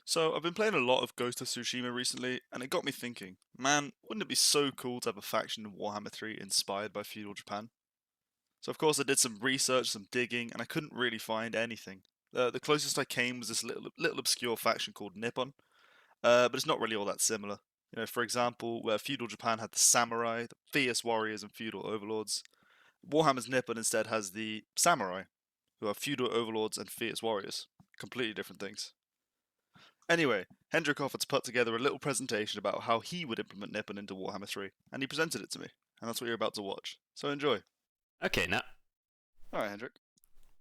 So, I've been playing a lot of Ghost of Tsushima recently, and it got me thinking, man, wouldn't it be so cool to have a faction in Warhammer 3 inspired by feudal Japan? So, of course, I did some research, some digging, and I couldn't really find anything. The closest I came was this little obscure faction called Nippon, but it's not really all that similar. For example, where feudal Japan had the samurai, the fierce warriors, and feudal overlords, Warhammer's Nippon instead has the samurai, who are feudal overlords and fierce warriors. Completely different things. Anyway, Hendrik offered to put together a little presentation about how he would implement Nippon into Warhammer 3, and he presented it to me, and that's what you're about to watch. So enjoy. Okay, now, Alright, Hendrik.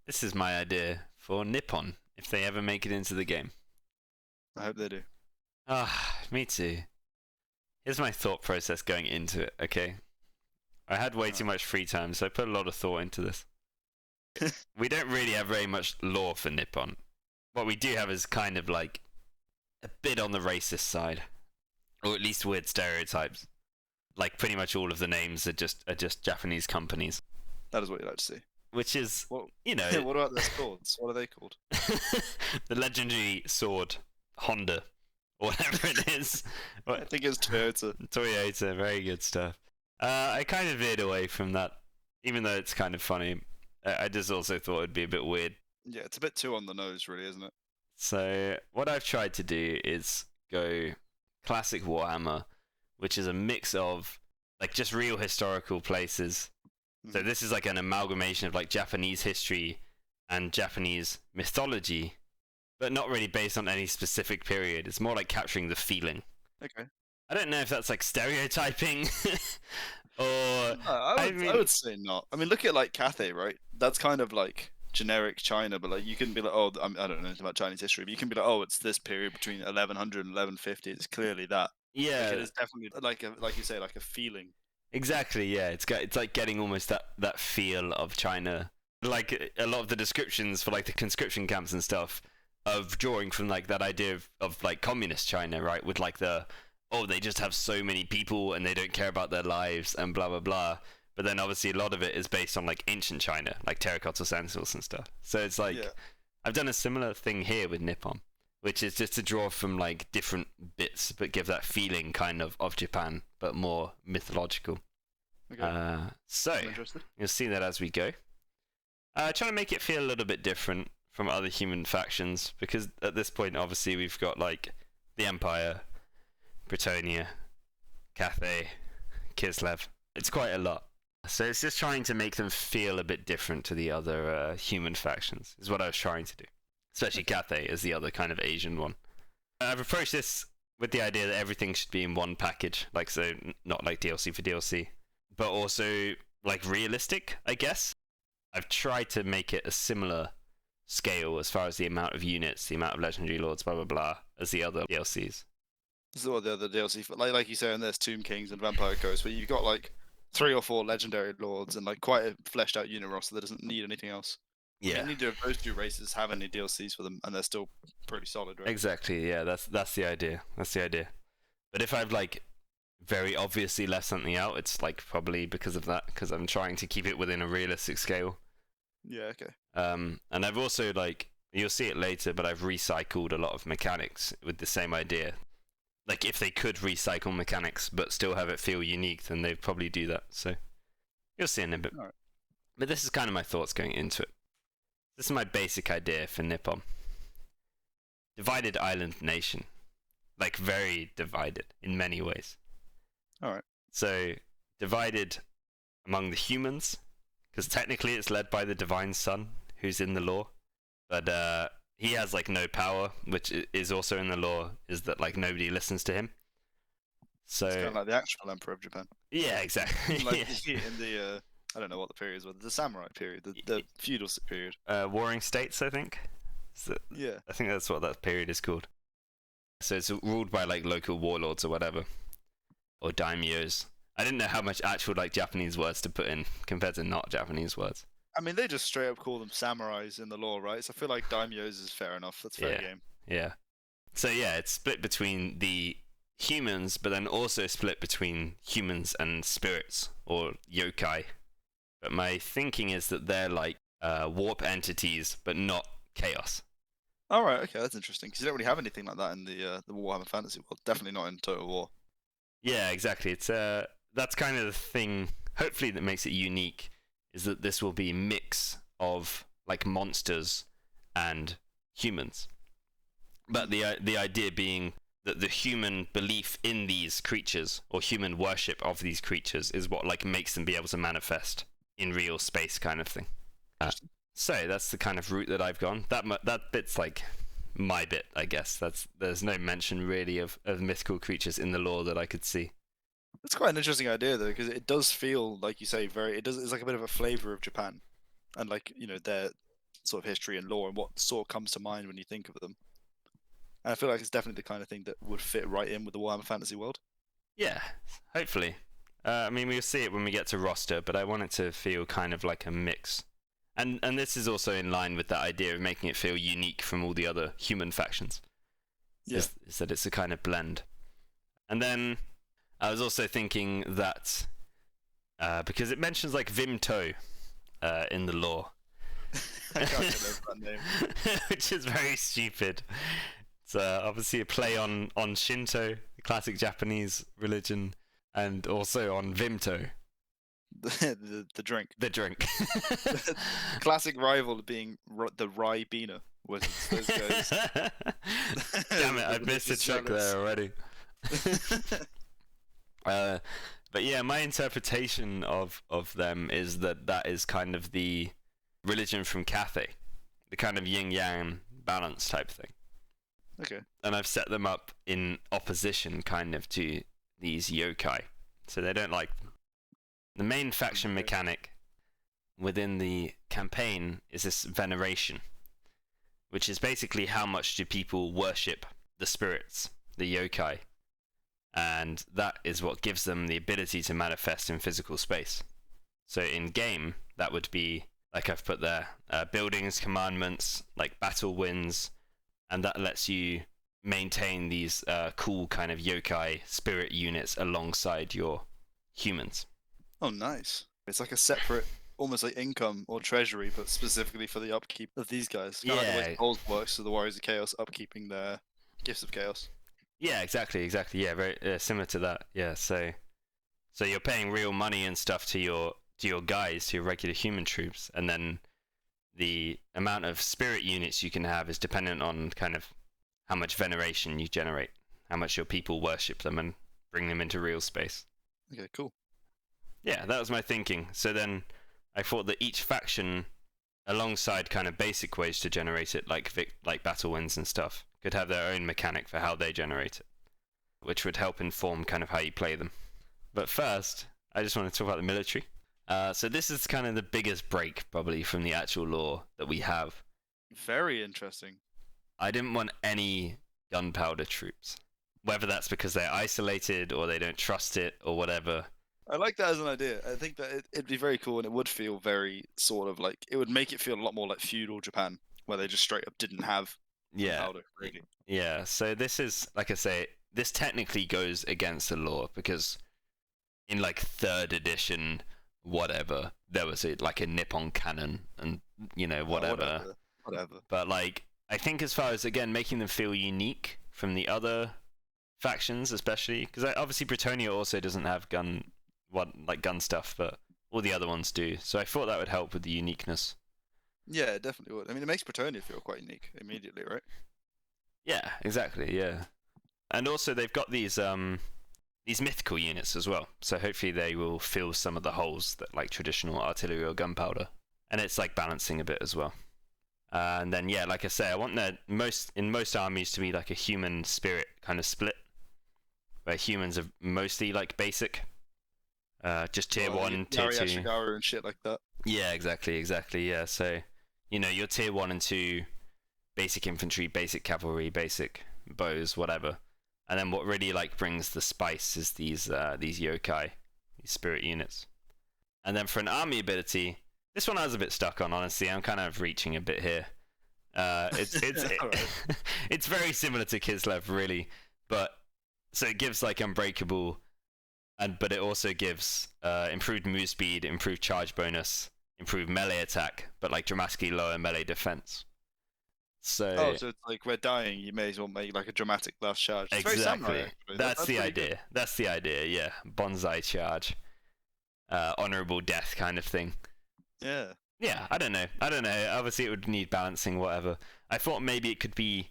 this is my idea for Nippon, if they ever make it into the game. I hope they do. Me too. Here's my thought process going into it, okay? I had way too much free time, so I put a lot of thought into this. We don't really have very much lore for Nippon. What we do have is kind of like a bit on the racist side, or at least weird stereotypes. Like pretty much all of the names are just Japanese companies, That is what you'd like to see. which is, What, you know, what about their swords? What are they called? the legendary sword Honda, or whatever it is. I think it's Toyota. Toyota, very good stuff. I kind of veered away from that, even though it's kind of funny. I just also thought it'd be a bit weird. Yeah, it's a bit too on the nose, really, isn't it? So what I've tried to do is go classic Warhammer, which is a mix of like just real historical places. So this is like an amalgamation of like Japanese history and Japanese mythology, but not really based on any specific period. It's more like capturing the feeling. Okay. I don't know if that's like stereotyping or I would say not. I mean, look at like Cathay, right? That's kind of like generic China, but like you can be like, oh, I don't know anything about Chinese history, but you can be like, oh, it's this period between 1100 and 1150. It's clearly that. yeah, Like, it is definitely like you say, like a feeling. exactly. Yeah, it's like getting almost that feel of China. Like a lot of the descriptions for like the conscription camps and stuff of drawing from like that idea of like communist China, right? With like they just have so many people and they don't care about their lives and blah blah blah. But then obviously a lot of it is based on like ancient China, like terracotta stencils and stuff. So it's like I've done a similar thing here with Nippon, which is just to draw from like different bits but give that feeling kind of Japan but more mythological. Okay. So I'm interested. you'll see that as we go. Trying to make it feel a little bit different from other human factions, because at this point obviously we've got like the Empire, Britannia, Cathay, Kislev. It's quite a lot. So it's just trying to make them feel a bit different to the other human factions, is what I was trying to do. Especially Cathay as the other kind of Asian one. I've approached this with the idea that everything should be in one package, like so not like DLC for DLC, but also like realistic, I guess. I've tried to make it a similar scale as far as the amount of units, the amount of legendary lords, blah blah blah, as the other DLCs. This is what the other DLC, like you say, and there's Tomb Kings and Vampire Coast, where you've got like 3 or 4 legendary lords and like quite a fleshed out unit roster that doesn't need anything else. Yeah, Neither of those 2 races have any DLCs for them, and they're still pretty solid, right? exactly. Yeah, that's the idea. That's the idea. But if I've like very obviously left something out, it's like probably because of that, because I'm trying to keep it within a realistic scale. Yeah. Okay. And I've also like, you'll see it later, but I've recycled a lot of mechanics with the same idea. Like if they could recycle mechanics but still have it feel unique, then they'd probably do that. So you'll see in a bit. Alright. But this is kind of my thoughts going into it. This is my basic idea for Nippon. Divided island nation. Like very divided in many ways. Alright. So divided among the humans, because technically it's led by the Divine Son, who's in the lore. But he has like no power, which is also in the lore, is that like nobody listens to him. So It's kind of like the actual Emperor of Japan. yeah, exactly. Like in the I don't know what the period was, the samurai period, the feudal period. Warring States, I think. Yeah. I think that's what that period is called. So it's ruled by like local warlords or whatever, or daimyos. I didn't know how much actual like Japanese words to put in compared to not Japanese words. I mean, they just straight up call them samurais in the lore, right? So I feel like daimyos is fair enough. That's fair game. Yeah. So yeah, it's split between the humans, but then also split between humans and spirits, or yokai. But my thinking is that they're like warp entities, but not chaos. All right, okay, that's interesting because you don't really have anything like that in the Warhammer Fantasy world. Definitely not in Total War. Yeah, exactly. It's that's kind of the thing. Hopefully, that makes it unique is that this will be a mix of like monsters and humans. But the idea being that the human belief in these creatures or human worship of these creatures is what like makes them be able to manifest in real space, kind of thing. So that's the kind of route that I've gone. That bit's like my bit, I guess. There's no mention really of mythical creatures in the lore that I could see. It's quite an interesting idea though, because it does feel like you say it's like a bit of a flavor of Japan, and like their sort of history and lore and what sort of comes to mind when you think of them. And I feel like it's definitely the kind of thing that would fit right in with the Warhammer Fantasy world. Yeah, hopefully. I mean, we'll see it when we get to roster, but I want it to feel kind of like a mix. And this is also in line with that idea of making it feel unique from all the other human factions. Yeah. Is that it's a kind of blend. And then I was also thinking that because it mentions like Vimto in the lore. I can't get over that name. Which is very stupid. It's obviously a play on Shinto, the classic Japanese religion, and also on Vimto. The drink. The drink. Classic rival being the Rye Beaner wizards. Those guys. Damn it, I missed a trick there already. But yeah, my interpretation of them is that is kind of the religion from Cathay, the kind of yin-yang balance type thing. Okay. And I've set them up in opposition kind of to these yokai. So they don't like them. The main faction mechanic within the campaign is this veneration, which is basically how much do people worship the spirits, the yokai. And that is what gives them the ability to manifest in physical space. So in game, that would be, like I've put there, buildings, commandments, like battle winds, and that lets you maintain these cool kind of yokai spirit units alongside your humans. Oh, nice. It's like a separate, almost like income or treasury, but specifically for the upkeep of these guys. Kind of like the way Gold works for the Warriors of Chaos, upkeeping their Gifts of Chaos. Yeah, exactly. Yeah, very similar to that. Yeah, so you're paying real money and stuff to your guys, to your regular human troops, and then the amount of spirit units you can have is dependent on kind of how much veneration you generate, how much your people worship them and bring them into real space. Okay, cool. Yeah, that was my thinking. So then I thought that each faction, alongside kind of basic ways to generate it, like battle winds and stuff, could have their own mechanic for how they generate it, which would help inform kind of how you play them. But first, I just want to talk about the military. So this is kind of the biggest break, probably, from the actual lore that we have. Very interesting. I didn't want any gunpowder troops. Whether that's because they're isolated or they don't trust it or whatever. I like that as an idea. I think that it'd be very cool and it would feel very sort of like, it would make it feel a lot more like feudal Japan, where they just straight up didn't have gunpowder, really. Yeah, so this is, like I say, this technically goes against the lore because in like 3rd edition, whatever, there was like a Nippon cannon and, whatever. Whatever. But like, I think as far as, again, making them feel unique from the other factions, especially, because obviously Bretonnia also doesn't have gun stuff, but all the other ones do. So I thought that would help with the uniqueness. Yeah, it definitely would. I mean, it makes Bretonnia feel quite unique immediately, right? Yeah, exactly, yeah. And also they've got these mythical units as well, so hopefully they will fill some of the holes that like traditional artillery or gunpowder. And it's like balancing a bit as well. And then, yeah, like I say, I want in most armies to be like a human spirit kind of split, where humans are mostly like basic, just tier 1, tier 2. Ashigaru and shit like that. Yeah, exactly, yeah. So, your tier 1 and 2, basic infantry, basic cavalry, basic bows, whatever. And then what really like brings the spice is these yokai, these spirit units. And then for an army ability, this one I was a bit stuck on, honestly. I'm kind of reaching a bit here. It's very similar to Kislev, really, but so it gives like Unbreakable, but it also gives improved move speed, improved charge bonus, improved melee attack, but like dramatically lower melee defense. So so it's like we're dying. You may as well make like a dramatic last charge. It's very samurai, exactly, actually. that's the pretty good. idea. That's the idea. Yeah, bonsai charge, honorable death kind of thing. Yeah. Yeah, I don't know. Obviously, it would need balancing, whatever. I thought maybe it could be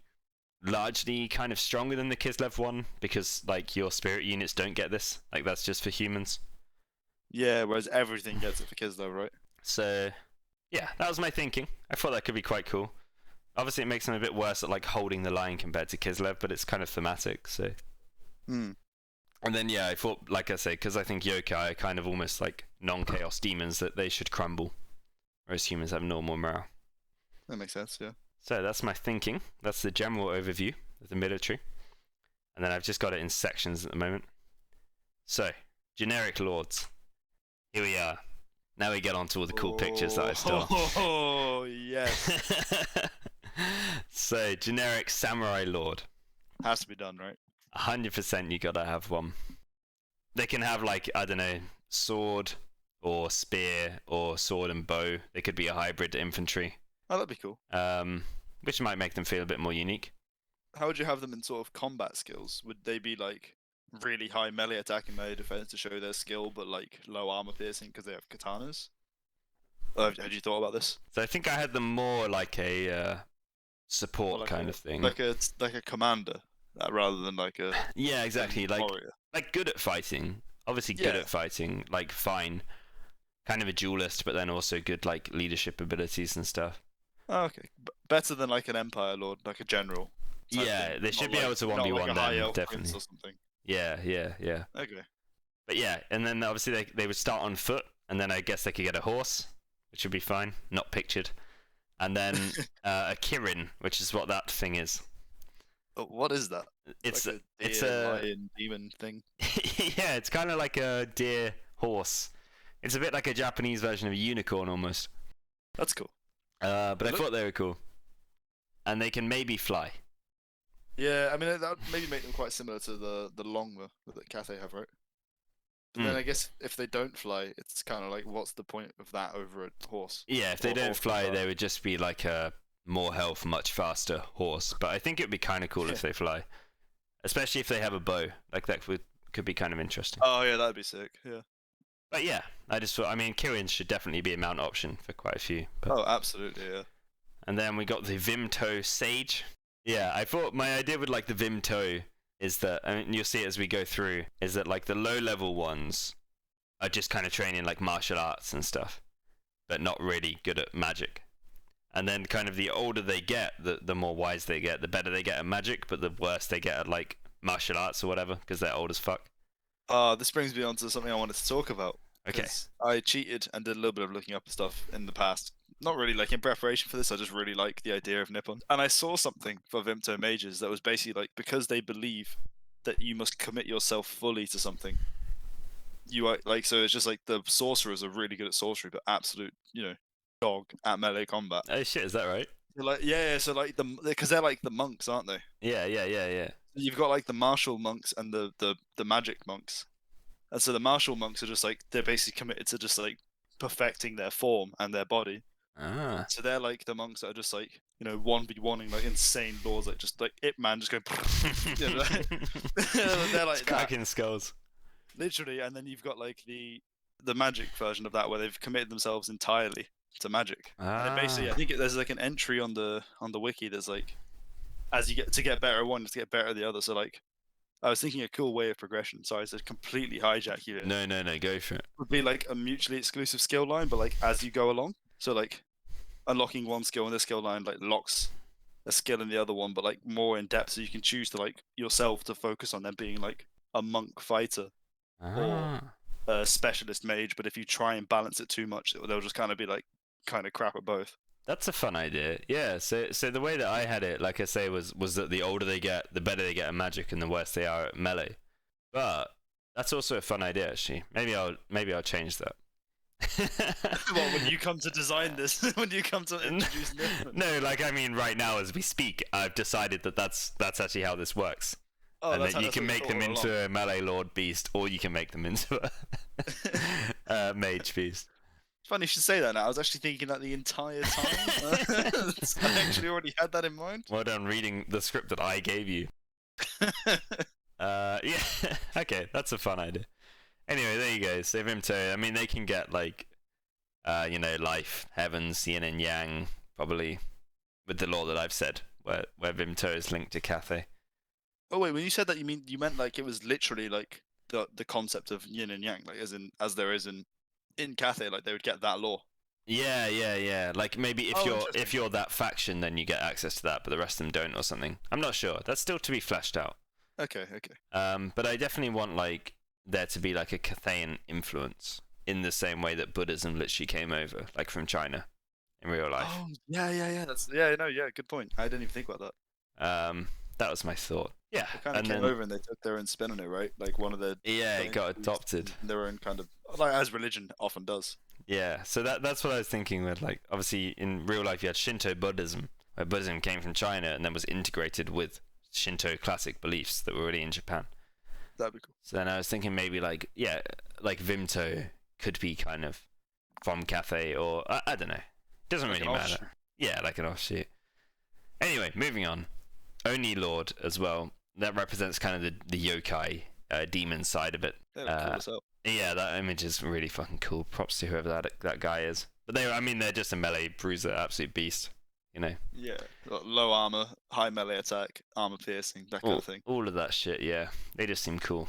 largely kind of stronger than the Kislev one because like your spirit units don't get this. Like that's just for humans. Yeah, whereas everything gets it for Kislev, right? So yeah, that was my thinking. I thought that could be quite cool. Obviously, it makes them a bit worse at like holding the line compared to Kislev, but it's kind of thematic. So. Hmm. And then yeah, I thought, like I say, because I think yokai are kind of almost like non-chaos demons that they should crumble, whereas humans have normal morale. That makes sense. Yeah. So that's my thinking. That's the general overview of the military. And then I've just got it in sections at the moment. So, generic lords. Here we are. Now we get on to all the cool pictures that I stole. Oh, yes. So, generic samurai lord. Has to be done, right? 100% you gotta have one. They can have like, I don't know, sword or spear or sword and bow. They could be a hybrid infantry. Oh, that'd be cool. Which might make them feel a bit more unique. How would you have them in sort of combat skills? Would they be like really high melee attack and melee defense to show their skill, but like low armor piercing because they have katanas? Had you thought about this? So I think I had them more like a support like kind of thing. Like a commander, rather than like a yeah, exactly. Like warrior. Like good at fighting. Obviously good at fighting. Like fine. Kind of a duelist, but then also good like leadership abilities and stuff. Oh, okay, better than like an empire lord, like a general. Yeah, thing. they should Not be like, able to not 1v1 like a high them, elf prince definitely. or something. Yeah. Okay. But yeah, and then obviously they would start on foot, and then I guess they could get a horse, which would be fine, not pictured. And then a Kirin, which is what that thing is. Oh, what is that? It's like it's a lion demon thing. yeah, it's kind of like a deer horse. It's a bit like a Japanese version of a unicorn almost. That's cool. But I thought they were cool. And they can maybe fly. Yeah, I mean that would maybe make them quite similar to the Longma that Cathay have, right? But then I guess if they don't fly, it's kind of like, what's the point of that over a horse? Yeah, if they don't fly, they would just be like a more health, much faster horse. But I think it would be kind of cool if they fly, especially if they have a bow. Like that could be kind of interesting. Oh yeah, that'd be sick. Yeah. But yeah, I just thought, I mean, Kirins should definitely be a mount option for quite a few. But... Oh, absolutely, yeah. And then we got the Vimto Sage. Yeah, I thought my idea with like the Vimto is that, I mean, you'll see it as we go through, is that like the low level ones are just kind of training like martial arts and stuff, but not really good at magic. And then kind of the older they get, the more wise they get, the better they get at magic, but the worse they get at like martial arts or whatever, because they're old as fuck. This brings me on to something I wanted to talk about. Okay. I cheated and did a little bit of looking up stuff in the past. Not really like in preparation for this, I just really like the idea of Nippon. And I saw something for Vimto mages that was basically like, because they believe that you must commit yourself fully to something. You are like, so it's just like the sorcerers are really good at sorcery, but absolute, dog at melee combat. Oh shit, is that right? They're like, yeah, so like because they're like the monks, aren't they? Yeah. You've got like the martial monks and the magic monks. And so the martial monks are just like, they're basically committed to just like perfecting their form and their body. Ah. So they're like the monks that are just like, 1v1ing like insane lords, like just like Ip Man just going, they're like cracking skulls. Literally, and then you've got like the magic version of that where they've committed themselves entirely to magic. And basically, I think there's like an entry on the wiki that's like, as you get better at one, just get better at the other. So like, I was thinking a cool way of progression. Sorry, to completely hijack you. No, go for it. Would be like a mutually exclusive skill line, but like as you go along. So like, unlocking one skill in this skill line like locks a skill in the other one, but like more in depth. So you can choose to like yourself to focus on them being like a monk fighter or a specialist mage. But if you try and balance it too much, they'll just kind of be like kind of crap at both. That's a fun idea. Yeah, so the way that I had it, like I say, was that the older they get, the better they get at magic, and the worse they are at melee. But that's also a fun idea, actually. Maybe I'll change that. Well, when you come to design this, when you come to introduce Nippon. No, like I mean, right now as we speak, I've decided that that's actually how this works. Oh, and that you can make them into a melee lord beast, or you can make them into a mage beast. Funny you should say that now. I was actually thinking that the entire time. I actually already had that in mind. Well done reading the script that I gave you. Yeah, okay, that's a fun idea. Anyway, there you go. So Vimto, I mean, they can get like, life, heavens, yin and yang, probably, with the lore that I've said, where Vimto is linked to Cathay. Oh wait, when you said that, you meant like it was literally like the concept of yin and yang, like as there is in Cathay, like they would get that lore. Yeah. Like maybe if you're that faction, then you get access to that, but the rest of them don't, or something. I'm not sure. That's still to be fleshed out. Okay. But I definitely want like there to be like a Cathayan influence in the same way that Buddhism literally came over, like from China, in real life. Oh yeah. Good point. I didn't even think about that. That was my thought. Yeah, They kind of came over and they took their own spin on it, right? Like one of the it got adopted. Their own kind of, like as religion often does. Yeah, so that's what I was thinking with, like, obviously in real life you had Shinto Buddhism, where Buddhism came from China and then was integrated with Shinto classic beliefs that were already in Japan. That'd be cool. So then I was thinking maybe like Vimto could be kind of from Cathay, or I don't know. Doesn't really matter. Offshoot. Yeah, like an offshoot. Anyway, moving on. Oni Lord as well. That represents kind of the yokai demon side of it. They look cool as hell. Yeah, that image is really fucking cool. Props to whoever that guy is. But they're just a melee bruiser, absolute beast. Yeah, low armor, high melee attack, armor piercing, that kind of thing. All of that shit, yeah. They just seem cool.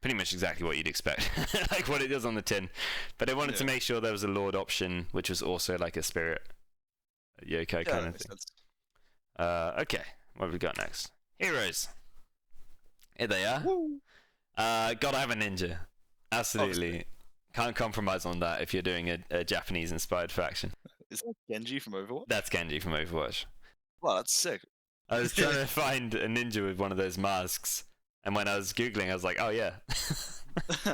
Pretty much exactly what you'd expect, like what it does on the tin. But I wanted to make sure there was a Lord option, which was also like a spirit yokai kind of thing. Sense. Okay, what have we got next? Heroes. Here they are. Woo. Gotta have a ninja. Absolutely. Obviously. Can't compromise on that if you're doing a Japanese-inspired faction. Is that Genji from Overwatch? That's Genji from Overwatch. Wow, that's sick. I was trying to find a ninja with one of those masks, and when I was googling, I was like, oh yeah.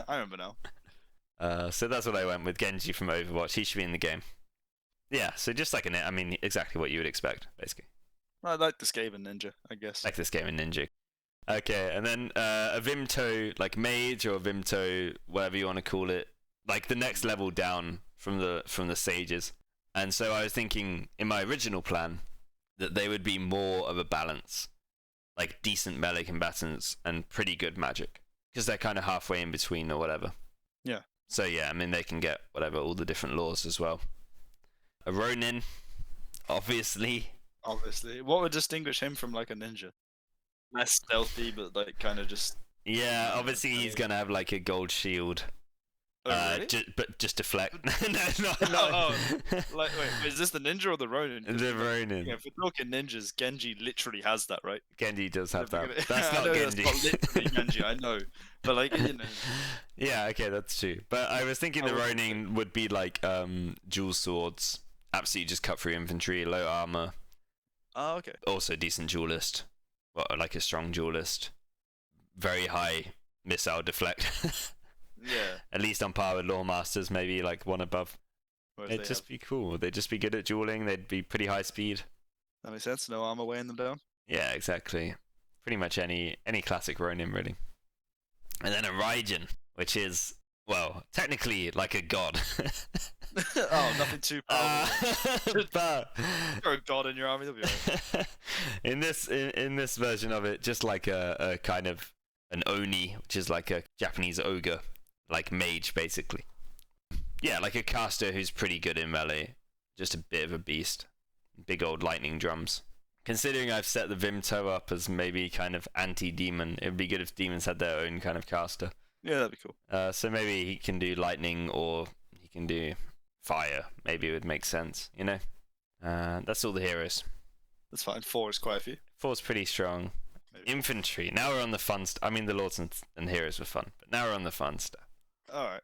I remember now. So that's what I went with, Genji from Overwatch. He should be in the game. Yeah, so just like exactly what you would expect, basically. I like the Skaven ninja, I guess. Like this game in Ninja. Okay, and then a Vimto, like mage or Vimto, whatever you want to call it, like the next level down from the sages. And so I was thinking in my original plan that they would be more of a balance, like decent melee combatants and pretty good magic, because they're kind of halfway in between or whatever. Yeah. So yeah, I mean they can get all the different laws as well. A Ronin, obviously. Obviously. What would distinguish him from like a ninja? Less stealthy, but like kind of just. Yeah, obviously he's gonna have like a gold shield. Oh, really? But just deflect. no. Wait, is this the ninja or the Ronin? The Ronin. Yeah, if we're talking ninjas, Genji literally has that, right? Genji does have that. That's I not know Genji. That's not literally Genji, I know. But like, Yeah, okay, that's true. But I was thinking the Ronin would be like dual swords, absolutely just cut through infantry, low armor. Oh, okay. Also decent duelist. Well, like a strong duelist. Very high missile deflect. Yeah. At least on par with Lawmasters, maybe like one above. It'd just be cool. They'd just be good at dueling. They'd be pretty high speed. That makes sense. No armor weighing them down. Yeah, exactly. Pretty much any classic Ronin, really. And then a Raijin, which is, well, technically like a god. Oh, nothing too powerful. But You're a god in your army, that'll be right. in this version of it, just like a kind of an Oni, which is like a Japanese ogre, like mage, basically. Yeah, like a caster who's pretty good in melee. Just a bit of a beast. Big old lightning drums. Considering I've set the Vimto up as maybe kind of anti-demon, it would be good if demons had their own kind of caster. Yeah, that'd be cool. So maybe he can do lightning or he can do fire. Maybe it would make sense, That's all the heroes. That's fine. 4 is quite a few. 4's pretty strong. Maybe. Infantry. Now we're on the fun stuff. I mean, the lords and heroes were fun, but now we're on the fun stuff. Alright.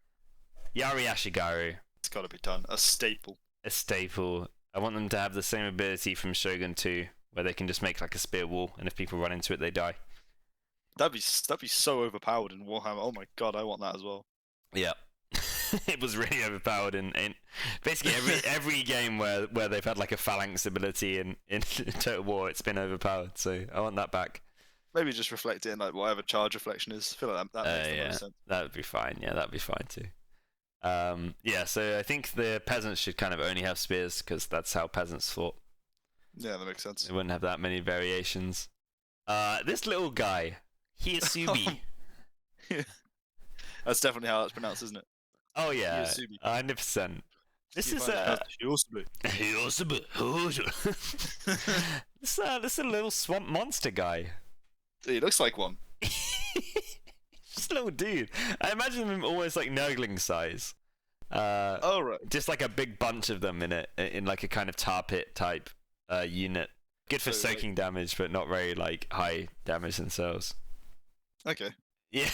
Yari Ashigaru. It's gotta be done. A staple. A staple. I want them to have the same ability from Shogun 2, where they can just make like a spear wall, and if people run into it, they die. That'd be so overpowered in Warhammer. Oh my god, I want that as well. Yeah. It was really overpowered in basically every game where they've had like a phalanx ability in Total War, it's been overpowered, so I want that back. Maybe just reflect it in like whatever charge reflection is. I feel like that makes the most sense. That would be fine. Yeah, that'd be fine too. Yeah, so I think the peasants should kind of only have spears because that's how peasants fought. Yeah, that makes sense. They wouldn't have that many variations. This little guy, Hiyasubi. Yeah. That's definitely how it's pronounced, isn't it? Oh yeah, Hiyasubi. 100%. This is Hiyasubi. this is a little swamp monster guy. He looks like one. Just a little dude. I imagine him almost like Nurgling size. Oh right. Just like a big bunch of them in like a kind of tar pit type unit. Good for So, soaking damage, but not very like high damage themselves. Okay. Yeah,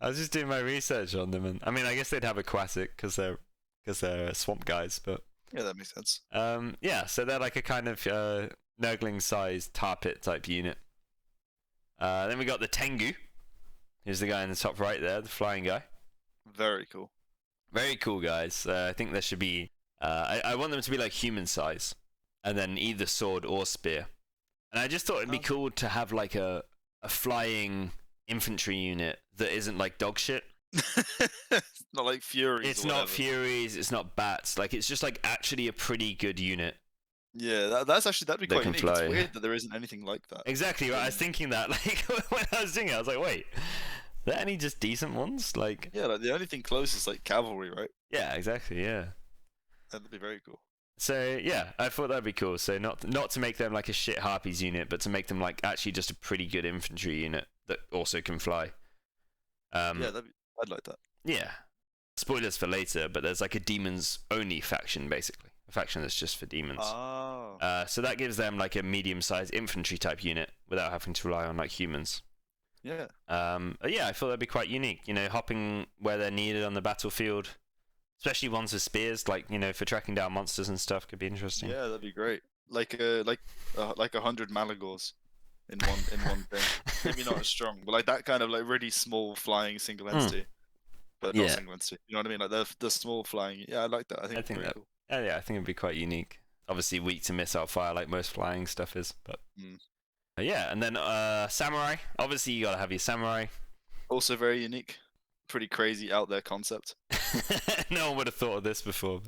I was just doing my research on them, and I mean, I guess they'd have aquatic because they're swamp guys, but Yeah, that makes sense. yeah, so they're like a kind of Nurgling sized tar pit type unit. Then we got the Tengu. Here's the guy in the top right there, the flying guy. Very cool. Very cool guys. I think there should be. I want them to be like human size, and then either sword or spear. And I just thought it'd be cool to have like a flying infantry unit that isn't like dog shit. It's not like Furies. It's or not whatever. Furies. It's not Bats. Like it's just like actually a pretty good unit. Yeah, that'd be They quite can unique. fly. It's weird that there isn't anything like that. Exactly right. I was thinking that like when I was doing it, I was like, wait, are there any just decent ones? Like Yeah, like the only thing close is like Cavalry, right? yeah, exactly, yeah. That'd be very cool. So yeah, I thought that'd be cool. So not to make them like a shit harpies unit, but to make them like actually just a pretty good infantry unit that also can fly. Yeah, I'd like that. Yeah. Spoilers for later, but there's like a demons only faction basically, a faction that's just for demons. Oh. So that gives them like a medium-sized infantry type unit without having to rely on like humans. Yeah. Yeah, I thought that'd be quite unique. You know, hopping where they're needed on the battlefield, especially ones with spears, like you know, for tracking down monsters and stuff, could be interesting. Yeah, that'd be great. Like 100 Malagors in one thing. Maybe not as strong, but like that kind of like really small flying single entity. But not Yeah. single entity. You know what I mean? Like the small flying. Yeah, I like that. I think it's very cool. Yeah, I think it'd be quite unique. Obviously, weak to missile fire, like most flying stuff is, but yeah. And then samurai. Obviously, you gotta have your samurai. Also very unique. Pretty crazy out there concept. No one would have thought of this before.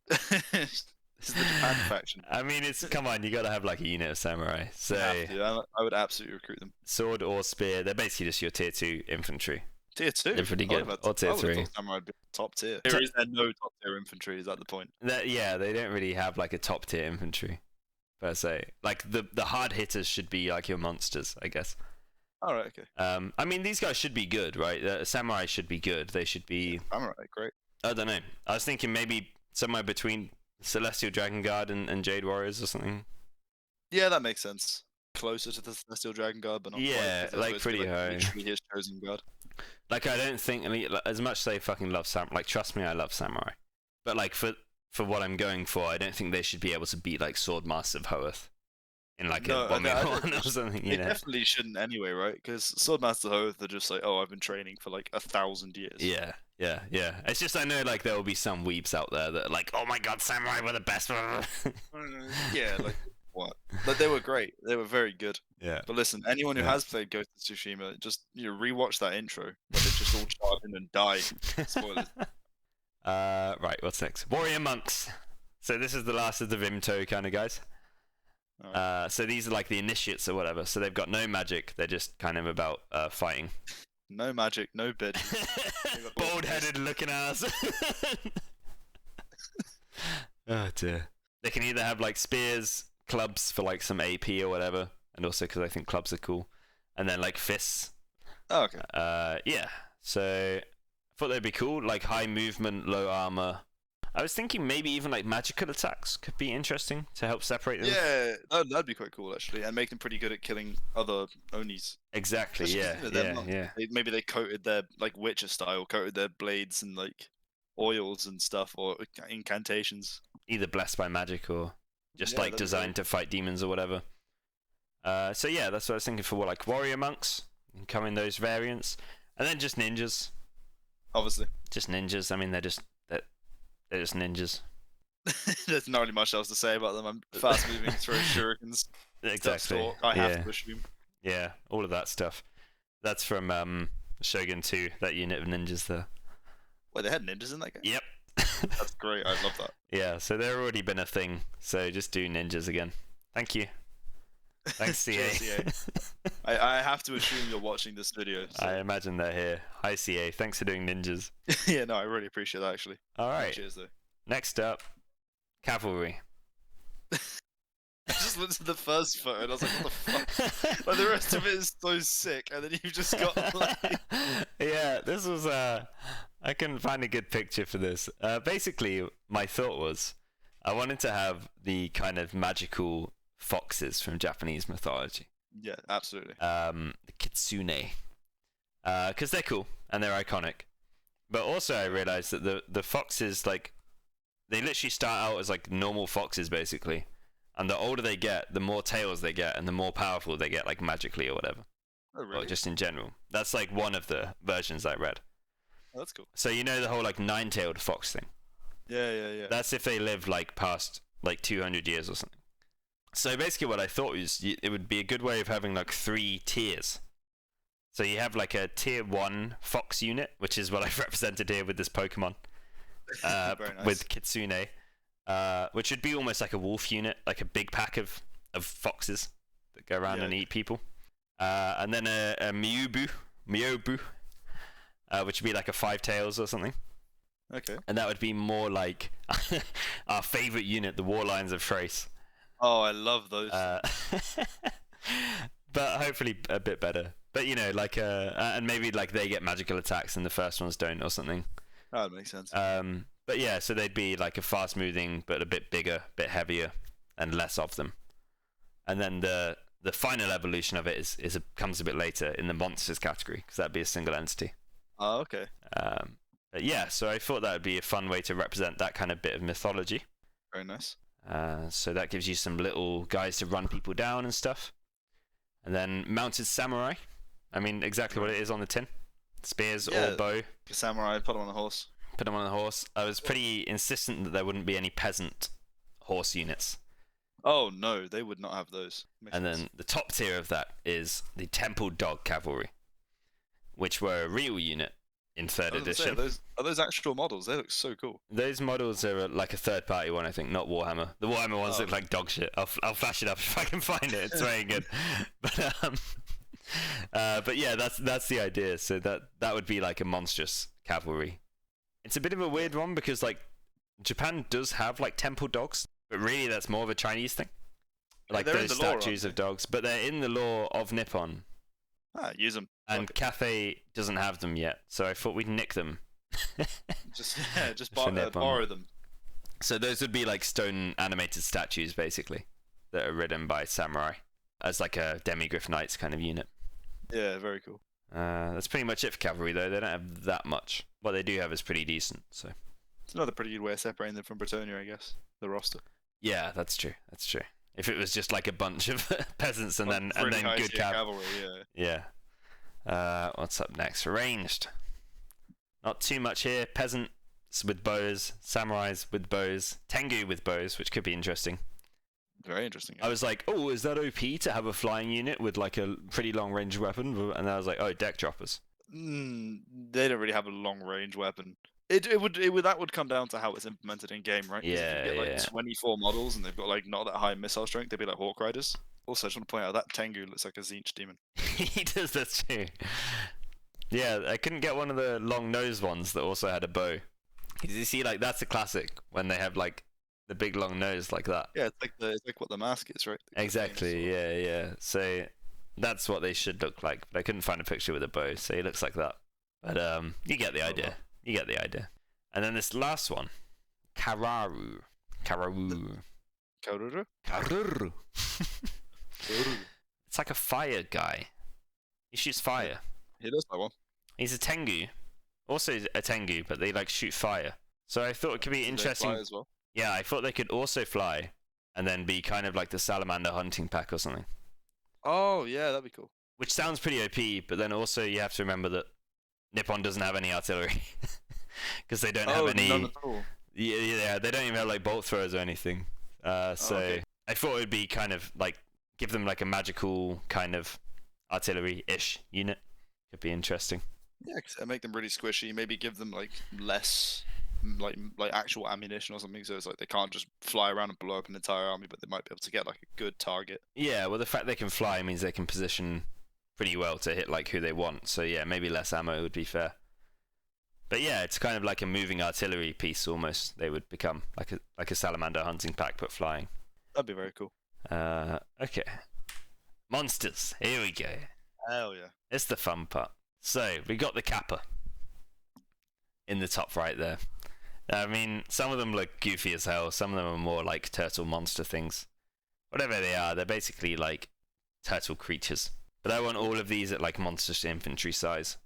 This is the Japan faction. I mean, come on, you gotta have like a unit of samurai. So I would absolutely recruit them. sword or spear, they're basically just your tier 2 infantry. Tier 2? They're pretty good. Or tier 3. Samurai would be top tier. There is no top tier infantry, is that the point? Yeah, they don't really have like a top tier infantry per se. Like the hard hitters should be like your monsters, I guess. Alright, okay. I mean, these guys should be good, right? The samurai should be good. They should be. Samurai, great. I don't know. I was thinking maybe somewhere between Celestial Dragon Guard and Jade Warriors or something. Yeah, that makes sense. Closer to the Celestial Dragon Guard, but not Yeah, quite. like pretty high. Literally his chosen guard. Like I don't think, I mean, as much as they fucking love samurai, like trust me, I love samurai. But like for what I'm going for, I don't think they should be able to beat like Swordmaster of Hoth in like a 1v1 or something. They definitely shouldn't anyway, right? Because Swordmaster Hoth are just like, oh, I've been training for like 1,000 years. Yeah. It's just I know like there will be some weeps out there that are like, oh my god, samurai were the best. Yeah, like what? But they were great. They were very good. Yeah. But listen, anyone who has played Ghost of Tsushima, just rewatch that intro. Where they just all charge in and die. Spoilers. Right, what's next? Warrior monks. So this is the last of the Vimto kind of guys. Alright. So these are like the initiates or whatever. So they've got no magic. They're just kind of about fighting. No magic, no bid. Bald-headed looking ass. Oh dear. They can either have like spears, clubs for like some AP or whatever, and also because I think clubs are cool, and then like fists. Oh, okay. Yeah. So I thought they'd be cool, like high movement, low armor. I was thinking maybe even like magical attacks could be interesting to help separate them. Yeah, that'd be quite cool actually, and make them pretty good at killing other Onis. Exactly. Yeah. Maybe they coated their like Witcher style, coated their blades and like oils and stuff, or incantations. Either blessed by magic or just Yeah, like that'd be designed to fight demons or whatever. So yeah, that's what I was thinking for like warrior monks, come in those variants, and then just ninjas. Obviously. Just ninjas. I mean, they're just ninjas. There's not really much else to say about them. I'm fast moving, throw shurikens. Exactly. I have to assume. Yeah, all of that stuff. That's from Shogun 2, that unit of ninjas there. Wait, they had ninjas in that game? Yep. That's great. I love that. Yeah, so they've already been a thing. So just do ninjas again. Thank you. Thanks, CA. Cheers, I have to assume you're watching this video. So. I imagine they're here. Hi, CA. Thanks for doing ninjas. Yeah, no, I really appreciate that, actually. All right. Cheers, though. Next up, Cavalry. I just looked at the first photo and I was like, what the fuck? Like, the rest of it is so sick, and then you've just got, like... Yeah, this was, I couldn't find a good picture for this. Basically, my thought was, I wanted to have the kind of magical foxes from Japanese mythology. Yeah, absolutely. The kitsune. Because they're cool, and they're iconic. But also, I realized that the foxes, like, they literally start out as, like, normal foxes, basically. And the older they get, the more tails they get, and the more powerful they get, like, magically or whatever. Oh, really? Or just in general. That's, like, one of the versions I read. Oh, that's cool. So you know the whole, like, nine-tailed fox thing? Yeah. That's if they live, like, past, like, 200 years or something. So basically what I thought was it would be a good way of having, like, 3 tiers. So you have, like, a tier 1 fox unit, which is what I've represented here with this Pokemon. Very nice. With Kitsune. Which would be almost like a wolf unit, like a big pack of foxes that go around and eat people. And then a Myobu, which would be like a 5 tails or something. Okay. And that would be more like our favorite unit, the War Lions of Thrace. Oh, I love those. But hopefully a bit better. But you know, like and maybe like they get magical attacks and the first ones don't or something. That makes sense. But yeah, so they'd be like a fast moving, but a bit bigger, bit heavier, and less of them. And then the final evolution of it comes a bit later in the monsters category, because that'd be a single entity. Oh, okay. But yeah, so I thought that would be a fun way to represent that kind of bit of mythology. Very nice. So that gives you some little guys to run people down and stuff. And then mounted samurai. I mean, exactly what it is on the tin. Spears or bow. A samurai, put him on a horse. Put them on a horse. I was pretty insistent that there wouldn't be any peasant horse units. Oh no, they would not have those. Makes And sense. then the top tier of that is the Temple Dog Cavalry, which were a real unit in 3rd I was gonna say, edition. are those actual models? They look so cool. Those models are like a third-party one, I think, not Warhammer. The Warhammer ones look like dog shit. I'll flash it up if I can find it. It's very good. But yeah, that's the idea. So that would be like a monstrous cavalry. It's a bit of a weird one because like Japan does have like temple dogs, but really that's more of a Chinese thing. Like they're in those the lore, statues aren't of dogs, but they're in the lore of Nippon. Use them. And Cathay doesn't have them yet, so I thought we'd nick them. Just For Nippon. borrow them. So those would be like stone animated statues, basically, that are ridden by samurai as like a demigryph knights kind of unit. Yeah, very cool. That's pretty much it for cavalry, though. They don't have that much. What they do have is pretty decent. So It's another pretty good way of separating them from Bretonia, I guess. The roster. yeah, that's true. That's true. If it was just like a bunch of peasants and then Really high good tier cavalry, yeah. Yeah. What's up next? Ranged. Not too much here. Peasants with bows, samurais with bows, tengu with bows, which could be interesting. Very interesting. I was like, oh, is that OP to have a flying unit with like a pretty long range weapon? And I was like, oh, deck droppers. They don't really have a long range weapon. That would come down to how it's implemented in game, right? 'Cause if you get like 24 models and they've got like not that high missile strength, they'd be like Hawk Riders. Also, I just want to point out that Tengu looks like a Tzeentch demon. He does, that's true. Yeah, I couldn't get one of the long nose ones that also had a bow. You see, like that's a classic when they have like the big long nose like that. Yeah, it's like what the mask is, right? Exactly. Yeah. So that's what they should look like. But I couldn't find a picture with a bow, so he looks like that. But you get the idea. You get the idea. And then this last one, Kararu. Karuru? It's like a fire guy. He shoots fire. He does that one. He's a Tengu. Also a Tengu, but they like shoot fire. So I thought it could be They interesting. fly as well. Yeah, I thought they could also fly and then be kind of like the salamander hunting pack or something. Oh, yeah, that'd be cool. Which sounds pretty OP, but then also you have to remember that Nippon doesn't have any artillery. Because they don't have any. None at all. Yeah, they don't even have like bolt throwers or anything. So okay. I thought it would be kind of like give them like a magical kind of artillery-ish unit. Could be interesting. Yeah, 'cause make them really squishy. Maybe give them like less, like actual ammunition or something. So it's like they can't just fly around and blow up an entire army, but they might be able to get like a good target. Yeah, well, the fact they can fly means they can position pretty well to hit like who they want. So yeah, maybe less ammo would be fair. But yeah, it's kind of like a moving artillery piece almost. They would become like a salamander hunting pack, but flying. That'd be very cool. Okay. Monsters. Here we go. Hell yeah. It's the fun part. So we got the Kappa in the top right there. I mean, some of them look goofy as hell. Some of them are more like turtle monster things. Whatever they are, they're basically like turtle creatures. But I want all of these at like monstrous infantry size.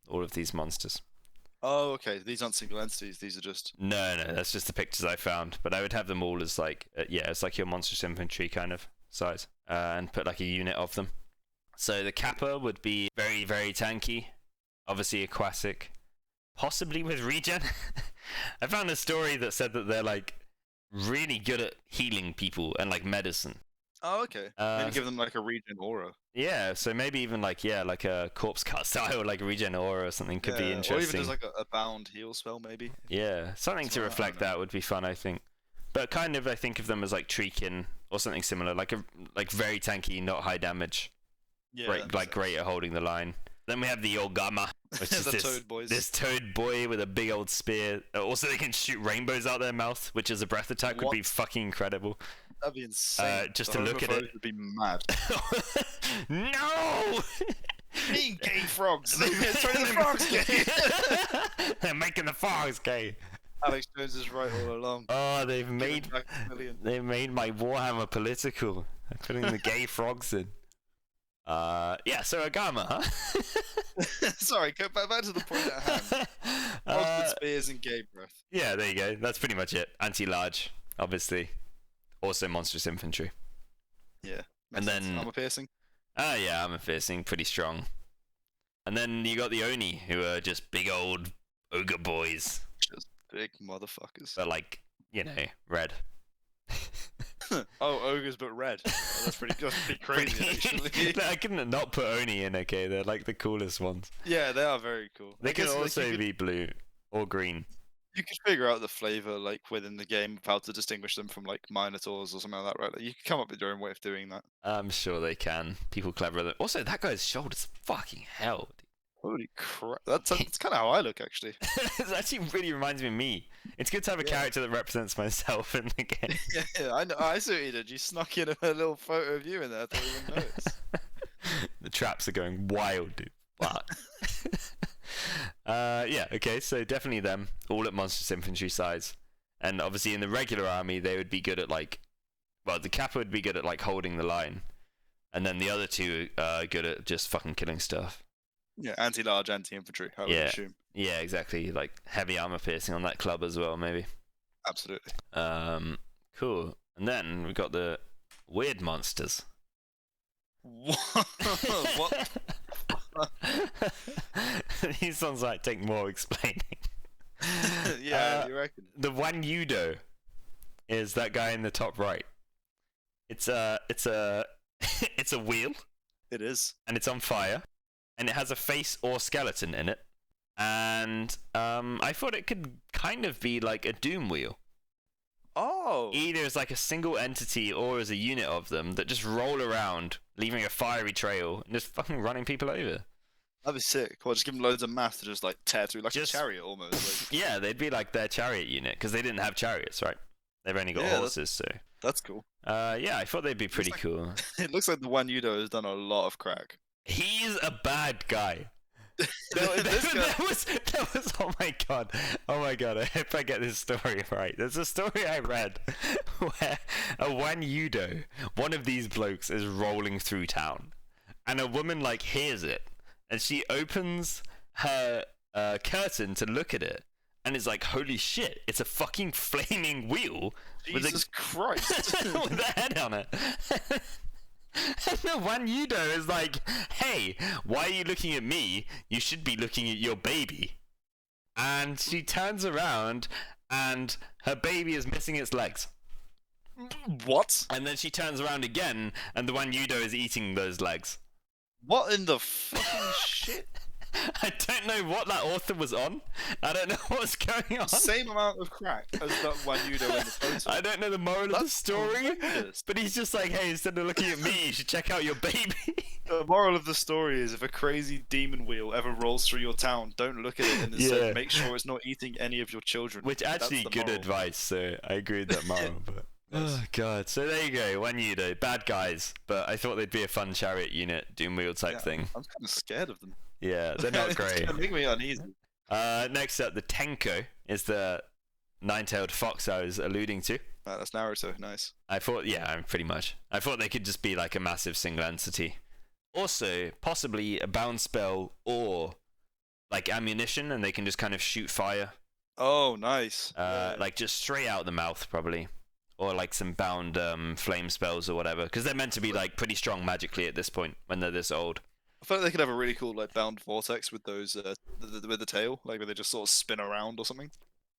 All of these monsters. Oh, okay. These aren't single entities. These are just. No, that's just the pictures I found. But I would have them all as like, yeah, it's like your monstrous infantry kind of size. And put like a unit of them. So the Kappa would be very, very tanky. Obviously aquatic. Possibly with regen. I found a story that said that they're like really good at healing people and like medicine. Oh, okay. Maybe give them like a regen aura. Yeah, so maybe even like like a corpse cut style, like regen aura or something could be interesting. Or even just like a bound heal spell, maybe. Yeah, something to reflect that would be fun, I think. But kind of, I think of them as like Treekin or something similar, like very tanky, not high damage. Yeah. Great at holding the line. Then we have the Ogama, which is this toad boy with a big old spear. Also, they can shoot rainbows out their mouth, which is a breath attack, would be fucking incredible. That'd be insane. Just to look at it. Would be mad. No! Me gay frogs. Turning the frogs gay. They're making the frogs gay. Alex Jones is right all along. Oh, they've made my Warhammer political. They're putting the gay frogs in. Yeah, so Ogama, huh? Sorry, go back to the point at hand. Frogs with spears and gay breath. Yeah, there you go. That's pretty much it. Anti-large, obviously. Also monstrous infantry. Yeah. And then armor piercing. Yeah, armor piercing, pretty strong. And then you got the Oni, who are just big old ogre boys. Just big motherfuckers. But like, you know, red. Oh, ogres but red. Oh, that's pretty crazy, actually. I couldn't not put Oni in, okay? They're like the coolest ones. Yeah, they are very cool. They can also be blue or green. You could figure out the flavor like within the game of how to distinguish them from like minotaurs or something like that, right? Like, you can come up with your own way of doing that. I'm sure they can. People clever. Also, that guy's shoulders fucking hell, dude. Holy crap! That's kind of how I look, actually. It actually really reminds me of me. It's good to have a character that represents myself in the game. Yeah, I know. I see what you did. You snuck in a little photo of you in there. I thought you wouldn't notice. The traps are going wild, dude. Fuck. Yeah, okay, so definitely them, all at monstrous infantry size. And obviously in the regular army, they would be good at like, well, the Kappa would be good at like holding the line. And then the other two are good at just fucking killing stuff. Yeah, anti-large, anti-infantry, I would assume. Yeah, exactly. Like heavy armor piercing on that club as well, maybe. Absolutely. Cool. And then we got the weird monsters. What? These ones might take more explaining. Yeah, you reckon? The Wanyudo is that guy in the top right. It's a it's a wheel. It is. And it's on fire. And it has a face or skeleton in it. And I thought it could kind of be like a Doom wheel. Oh. Either as like a single entity or as a unit of them that just roll around, leaving a fiery trail and just fucking running people over. That'd be sick. Well, just give them loads of math to just like tear through, like a chariot almost. Like. Yeah, they'd be like their chariot unit because they didn't have chariots, right? They've only got horses, so. That's cool. Yeah, I thought they'd be pretty cool. It looks like the Wanyudo has done a lot of crack. He's a bad guy. That was oh my god, I hope I get this story right. There's a story I read where a Wanyudo, one of these blokes, is rolling through town and a woman like hears it and she opens her curtain to look at it and is like, holy shit, it's a fucking flaming wheel Jesus Christ with a head on it. And the Wanyudo is like, hey, why are you looking at me? You should be looking at your baby. And she turns around and her baby is missing its legs. What? And then she turns around again and the Wanyudo is eating those legs. What in the fucking shit? I don't know what that author was on. I don't know what's going on. Same amount of crack as that one you know in the photo. I don't know the moral of the That's story, horrendous. but he's just like, hey, instead of looking at me, you should check out your baby. The moral of the story is if a crazy demon wheel ever rolls through your town, don't look at it and instead make sure it's not eating any of your children. Which actually good moral. advice, so I agree with that moral. But oh god, so there you go, Wanyudo, bad guys, but I thought they'd be a fun chariot unit, doom wheel type thing. I'm kind of scared of them. Yeah, they're not great. It's making me uneasy. Next up, the Tenko is the nine-tailed fox I was alluding to. That's Naruto, nice. I thought, pretty much. I thought they could just be like a massive single entity. Also, possibly a bound spell or like ammunition, and they can just kind of shoot fire. Oh, nice. Like just straight out the mouth, probably. Or like some bound flame spells or whatever, because they're meant to be like pretty strong magically at this point when they're this old. I feel like they could have a really cool like bound vortex with those with the tail, like where they just sort of spin around or something.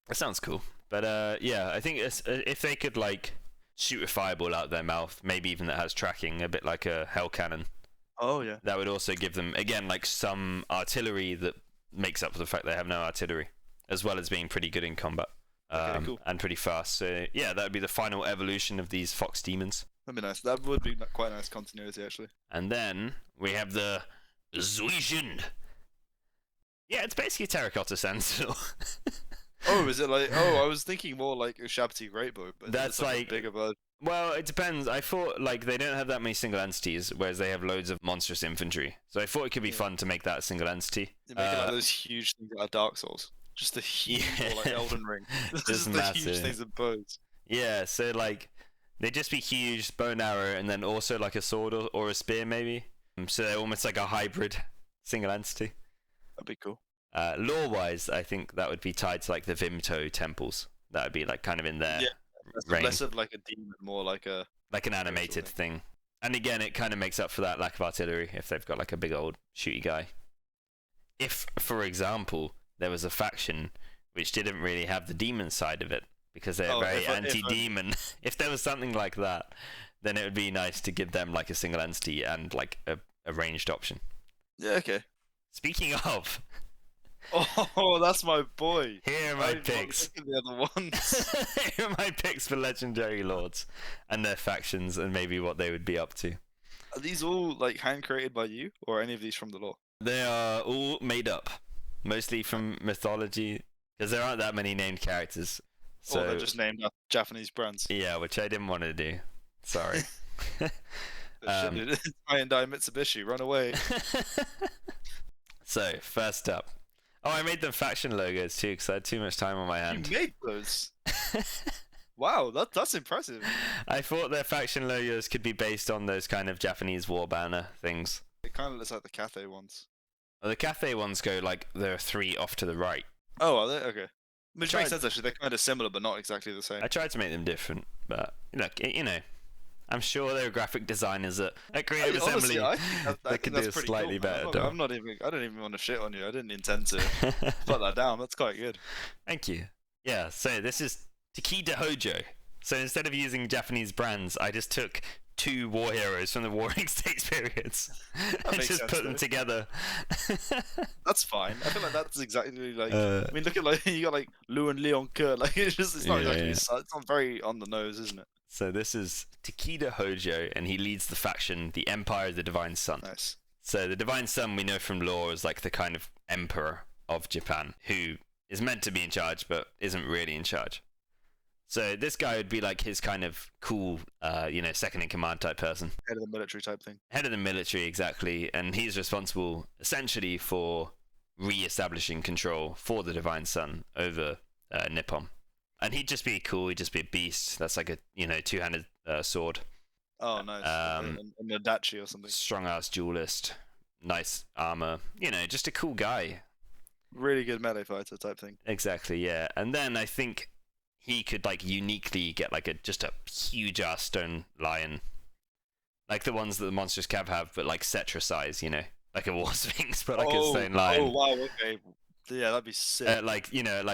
That sounds cool. But yeah, I think if they could like shoot a fireball out their mouth, maybe even that has tracking, a bit like a hell cannon. Oh yeah. That would also give them again like some artillery that makes up for the fact they have no artillery, as well as being pretty good in combat. Okay, cool. And pretty fast. So yeah, that would be the final evolution of these fox demons. That'd be nice. That would be quite a nice continuity actually. And then we have the Zuijin. Yeah, it's basically a terracotta sentinel. Oh, is it like? Oh, I was thinking more like a Shabti Greatbow, but That's it's like like a bigger bird. Well, it depends. I thought like they don't have that many single entities, whereas they have loads of monstrous infantry. So I thought it could be fun to make that a single entity. They make it like those huge things out of Dark Souls. Just the huge, or like Elden Ring. Just the massive. huge things of bows. Yeah, so like they'd just be huge, bow and arrow, and then also like a sword or a spear maybe. So they're almost like a hybrid single entity. That'd be cool. Lore-wise, I think that would be tied to like the Vimto temples. That would be like kind of in there. Less of like a demon, more like a an animated thing. And again, it kind of makes up for that lack of artillery if they've got like a big old shooty guy. If, for example, there was a faction which didn't really have the demon side of it because they're very anti-demon. If there was something like that, then it would be nice to give them like a single entity and like a ranged option. Yeah, okay. Speaking of, oh, that's my boy. Here are my picks. The other ones. Here are my picks for legendary lords and their factions and maybe what they would be up to. Are these all like hand created by you, or any of these from the lore? They are all made up, mostly from mythology, because there aren't that many named characters. So they're just named after Japanese brands. Yeah, which I didn't want to do. Sorry. Hyundai Mitsubishi, run away. So first up. Oh, I made them faction logos too because I had too much time on my hand. You made those? Wow, that's impressive. I thought their faction logos could be based on those kind of Japanese war banner things. It kind of looks like the Cathay ones. Well, the Cathay ones go like there are 3 off to the right. Oh, are they? Okay. Which makes sense actually. They're kind of similar, but not exactly the same. I tried to make them different, but look, you know, I'm sure there are graphic designers at Creative Assembly that could do a slightly better job. I don't even want to shit on you. I didn't intend to put that down. That's quite good. Thank you. Yeah, so this is Takeda Hojo. So instead of using Japanese brands, I just took 2 war heroes from the Warring States periods and just put them together. That's fine. I feel like that's exactly like. I mean, look at like you got like Lou and Leon Kerr. Like it's not exactly. It's not very on the nose, isn't it? So this is Takeda Hojo, and he leads the faction, the Empire of the Divine Sun. Nice. So the Divine Sun we know from lore is like the kind of emperor of Japan, who is meant to be in charge, but isn't really in charge. So this guy would be like his kind of cool, second in command type person. Head of the military type thing. Head of the military, exactly. And he's responsible essentially for re-establishing control for the Divine Sun over Nippon. And he'd just be cool. He'd just be a beast. That's like a, 2-handed sword. Oh, nice. A Nadachi or something. Strong-ass duelist. Nice armor. Just a cool guy. Really good melee fighter type thing. Exactly, yeah. And then I think he could like uniquely get like just a huge ass stone lion, like the ones that the Monstrous Cav have, but like Cetra size, like a war sphinx, but like a stone lion. Oh wow, okay, yeah, that'd be sick. Like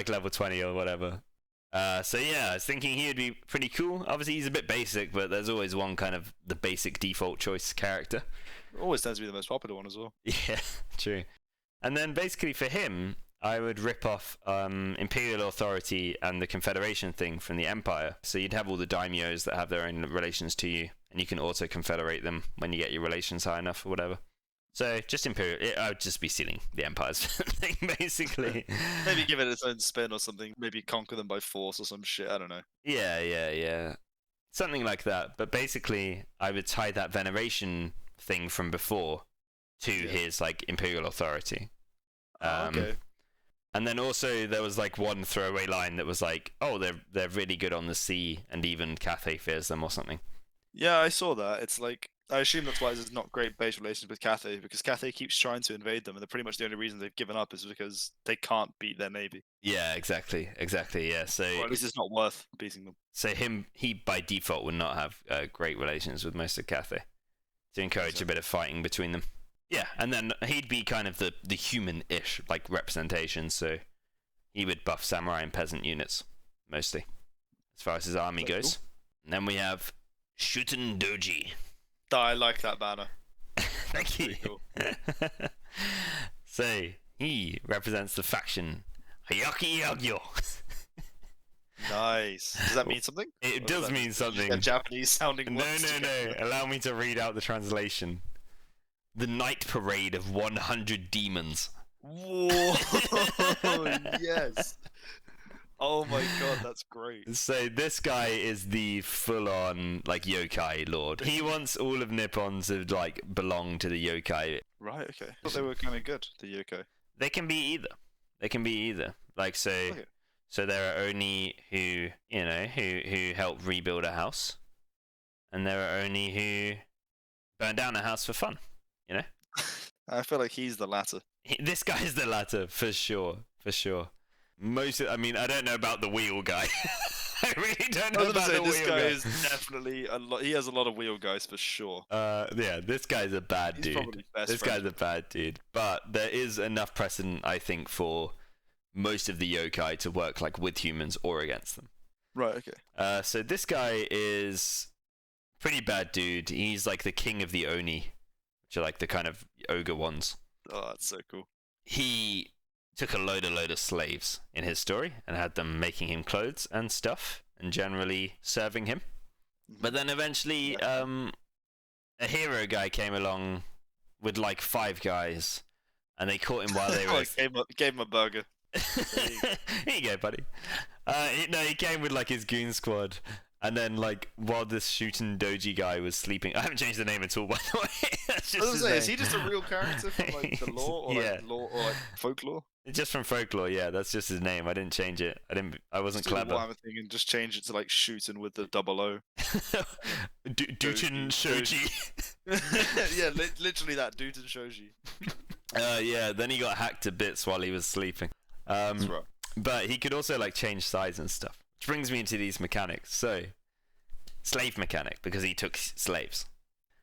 level 20 or whatever. So yeah, I was thinking he would be pretty cool. Obviously he's a bit basic, but there's always one kind of the basic default choice character. Always tends to be the most popular one as well. Yeah, true. And then basically for him, I would rip off Imperial Authority and the Confederation thing from the Empire. So you'd have all the daimyos that have their own relations to you, and you can auto-confederate them when you get your relations high enough or whatever. So just Imperial, I would just be stealing the Empire's thing, basically. Maybe give it its own spin or something. Maybe conquer them by force or some shit. I don't know. Yeah. Something like that. But basically, I would tie that veneration thing from before to his like Imperial Authority. Okay. And then also there was like one throwaway line that was like, oh, they're really good on the sea, and even Cathay fears them or something. Yeah, I saw that. It's like, I assume that's why there's not great base relations with Cathay, because Cathay keeps trying to invade them, and they're pretty much the only reason they've given up is because they can't beat their navy. Yeah, exactly, yeah. So or at least it's not worth beating them. So he by default would not have great relations with most of Cathay to encourage a bit of fighting between them. Yeah, and then he'd be kind of the human-ish like representation, so he would buff samurai and peasant units mostly, as far as his army goes. Cool. And then we have Shuten Doji. I like that banner. Thank you. Cool. So he represents the faction Hayaki Yagyo. Nice. Does that mean something? It does mean something. A Japanese sounding No. words together. Allow me to read out the translation. The night parade of 100 demons. Whoa! Yes. Oh my god, that's great. So this guy is the full-on like yokai lord. He wants all of Nippon to like belong to the yokai. Right. Okay. I thought they were kind of good. The yokai. They can be either. Like so. Okay. So there are Oni who who help rebuild a house, and there are Oni who burn down a house for fun. You know. I feel like he's the latter. This guy's the latter for sure. I mean, I don't know about the wheel guy. I really don't know about the wheel guy. This guy is definitely a lot. He has a lot of wheel guys for sure. Yeah, this guy's a bad He's dude. probably best This friend. guy's a bad dude. But there is enough precedent, I think, for most of the yokai to work like with humans or against them. Right. Okay. So this guy is pretty bad dude. He's like the king of the Oni, which are like the kind of ogre ones. Oh, that's so cool. He took a load of slaves in his story and had them making him clothes and stuff and generally serving him. But then eventually a hero guy came along with like 5 guys, and they caught him while they were gave him a burger. Here you go, buddy. He came with like his goon squad, and then like while this Shuten Doji guy was sleeping, I haven't changed the name at all, by the way. That's just his name. Is he just a real character from like the lore or like lore or like folklore? Just from folklore, yeah. That's just his name. I didn't change it. I wasn't clever. Warhammer thing and just change it to like shooting with the double O. Duchin Shoji. Yeah, literally that Duchin Shoji. Yeah. Then he got hacked to bits while he was sleeping. That's right. But he could also like change size and stuff. Which brings me into these mechanics. So, slave mechanic, because he took slaves.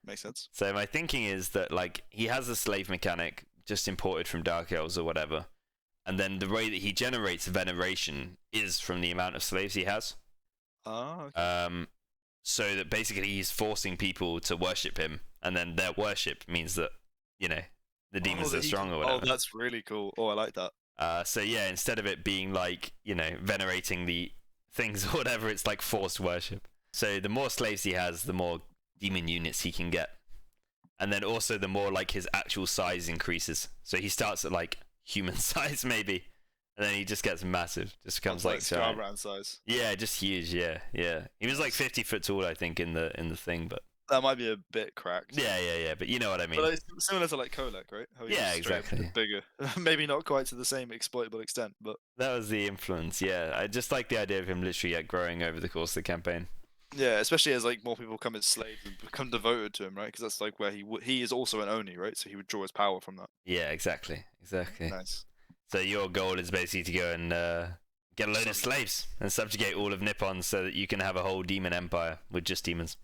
Makes sense. So my thinking is that like he has a slave mechanic just imported from Dark Elves or whatever, and then the way that he generates veneration is from the amount of slaves he has. Oh. Okay. So that basically he's forcing people to worship him, and then their worship means that the demons are strong or whatever. Oh, that's really cool. Oh, I like that. So yeah, instead of it being like venerating the things or whatever, it's like forced worship. So the more slaves he has, the more demon units he can get, and then also the more like his actual size increases. So he starts at like human size maybe, and then he just gets massive, just becomes like Scarbrand size. Yeah, just huge. Yeah. He was like 50 foot tall, I think, in the thing, but that might be a bit cracked. Yeah, but you know what I mean. But it's similar to like Kolek, right? How Yeah, exactly. Bigger, maybe not quite to the same exploitable extent, but that was the influence. Yeah, I just like the idea of him literally growing over the course of the campaign. Yeah, especially as like more people become his slaves and become devoted to him, right? Because that's like where he is also an Oni, right? So he would draw his power from that. Yeah, exactly. Nice. So your goal is basically to go and get a load of slaves and subjugate all of Nippon so that you can have a whole demon empire with just demons.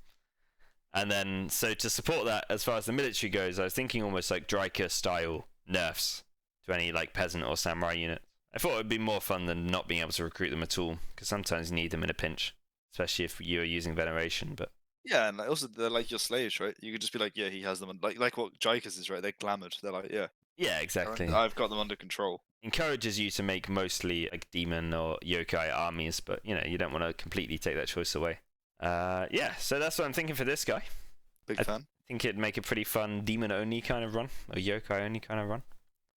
And then, so to support that, as far as the military goes, I was thinking almost like Dryker style nerfs to any like peasant or samurai unit. I thought it would be more fun than not being able to recruit them at all, because sometimes you need them in a pinch, especially if you're using veneration. But yeah, and also they're like your slaves, right? You could just be like, yeah, he has them, and like what Dryker's is, right? They're glamored. They're like, yeah, Yeah, exactly. I've got them under control. Encourages you to make mostly like demon or yokai armies, but you know, you don't want to completely take that choice away. Yeah, so that's what I'm thinking for this guy. Big fan. I think it'd make a pretty fun demon only kind of run, or yokai only kind of run.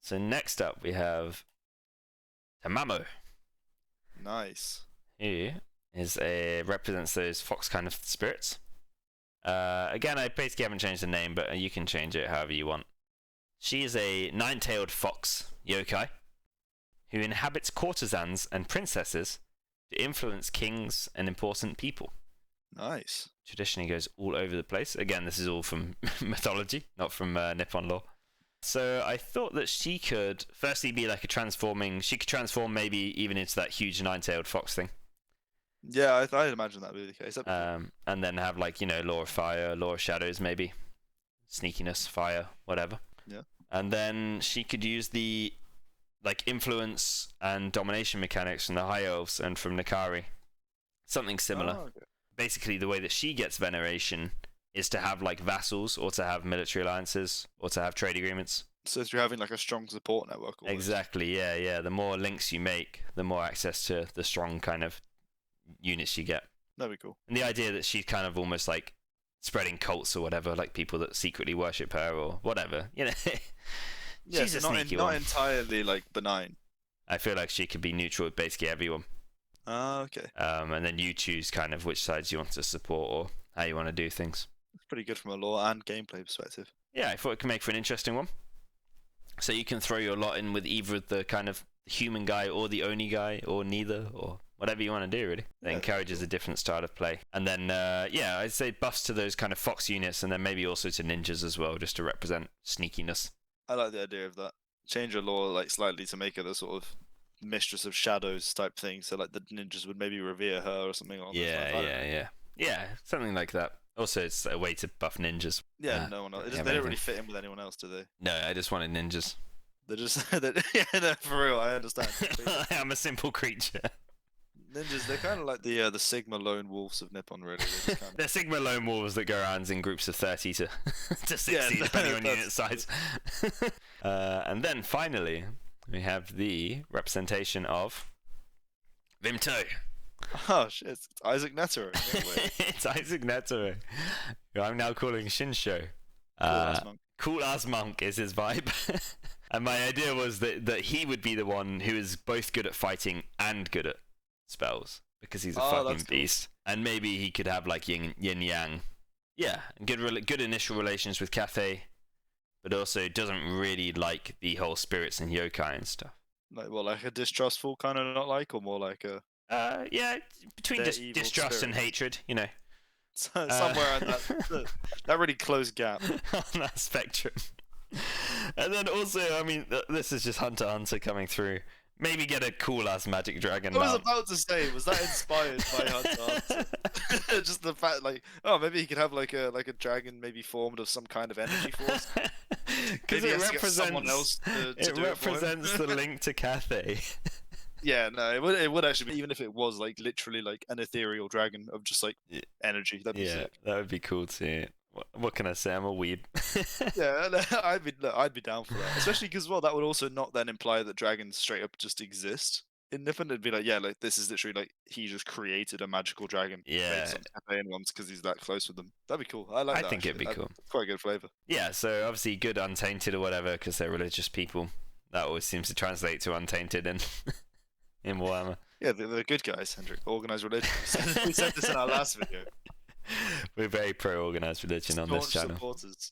So next up we have Tamamo. Nice. Who represents those fox kind of spirits. Again, I basically haven't changed the name, but you can change it however you want. She is a nine-tailed fox yokai who inhabits courtesans and princesses to influence kings and important people. Nice. Traditionally goes all over the place. Again, this is all from mythology, not from Nippon lore. So I thought that she could firstly be like she could transform maybe even into that huge nine-tailed fox thing. Yeah, I'd imagine that would be the case. And then have like, you know, law of fire, law of shadows maybe. Sneakiness, fire, whatever. Yeah. And then she could use the like influence and domination mechanics from the High Elves and from Nikari. Something similar. Oh, okay. Basically, the way that she gets veneration is to have like vassals, or to have military alliances, or to have trade agreements. So if you're having like a strong support network. Almost. Exactly, yeah. The more links you make, the more access to the strong kind of units you get. That'd be cool. And the idea that she's kind of almost like spreading cults or whatever, like people that secretly worship her or whatever, you know. She's a sneaky one. Not entirely like benign. I feel like she could be neutral with basically everyone. Ah, okay. And then you choose kind of which sides you want to support or how you want to do things. It's pretty good from a lore and gameplay perspective. Yeah, I thought it could make for an interesting one. So you can throw your lot in with either the kind of human guy or the Oni guy or neither or whatever you want to do, really. That encourages a different style of play. And then, yeah, I'd say buffs to those kind of fox units and then maybe also to ninjas as well, just to represent sneakiness. I like the idea of that. Change your lore like slightly to make her the sort of mistress of shadows type thing. So like the ninjas would maybe revere her or something. Yeah, something like that. Also, it's a way to buff ninjas. Yeah, no one else. They don't really fit in with anyone else, do they? No, I just wanted ninjas. They're just, yeah, no, for real, I understand. I'm a simple creature. Ninjas, they're kind of like the Sigma lone wolves of Nippon, really. They're Sigma lone wolves that go around in groups of 30 to 60, depending on unit size. And then finally, we have the representation of Vimto. Oh shit, it's Isaac Netero. It's Isaac Netero, who I'm now calling Shinsho. Cool ass monk is his vibe. And my idea was that he would be the one who is both good at fighting and good at spells, because he's a fucking beast. Cool. And maybe he could have like yin yang. Yeah, good initial relations with Cathay, but also doesn't really like the whole spirits and yokai and stuff. Like what, like a distrustful kind of not like, or more like a yeah, between distrust and hatred, you know. Somewhere on that really close gap on that spectrum. And then also, I mean, this is just Hunter x Hunter coming through. Maybe get a cool ass magic dragon. I was about to say, was that inspired by Hunter x Hunter? Just the fact, like, oh, maybe he could have like a dragon, maybe formed of some kind of energy force. Because it represents the link to Cathay. Yeah, no, it would actually be, even if it was like literally like an ethereal dragon of just like energy. That'd be sick. That would be cool too. What can I say? I'm a weeb. Yeah, I'd be down for that. Especially because, well, that would also not then imply that dragons straight up just exist. In Nippon, it'd be like, yeah, like this is literally like he just created a magical dragon. Yeah. Based on Cathay ones because he's that close with them. That'd be cool. I like that. I think it'd be cool. Quite a good flavor. Yeah, so obviously good untainted or whatever because they're religious people. That always seems to translate to untainted in Warhammer. Yeah, they're good guys, Hendrik. Organized religion. We said this in our last video. We're very pro-organized religion on this channel. Supporters.